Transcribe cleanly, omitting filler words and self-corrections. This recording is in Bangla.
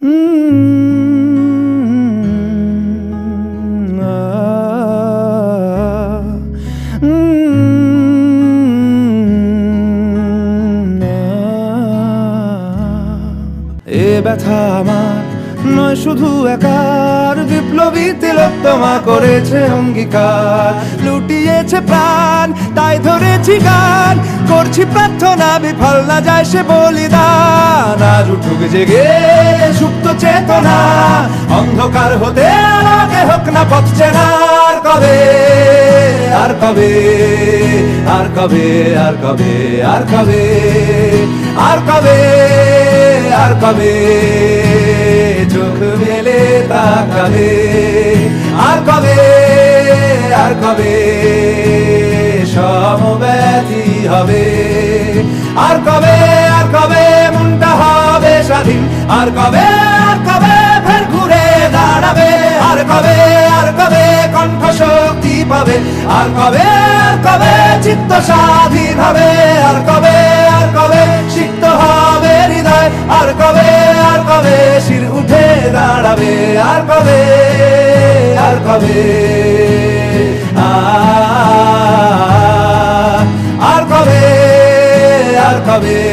এ ব্যথা আমার নয় শুধু একার, বিপ্লবী তিলোত্তমা করেছে অঙ্গীকার, লুটিয়েছে প্রাণ তাই ধরেছি গান, করছি প্রার্থনা বিফল না যায় সে বলিদান। আজ উঠুক জেগে সুপ্ত চেতনা, অন্ধকার হতে আলোকে হোক না পথ চেনা। আর কবে, আর কবে, আর কবে, আর কবে, আর কবে, আর কবে, আর কবে চোখ মেলে তাকাবে। আর কবে, আর কবে সমব্যথী হবে। আর কবে, আর কবে মনটা হবে স্বাধীন। আর কবে, আর কবে ফের ঘুরে দাঁড়াবে। আর কবে, আর কবে কণ্ঠ শক্তি পাবে। আর কবে, আর কবে চিত্ত স্বাধীন হবে। আর কবে, আর কবে সিক্ত হবে হৃদয়। আর কবে, আর কবে শির উঠে দাঁড়াবে। আর কবে, আর কবে, আর কবে, আর কবে।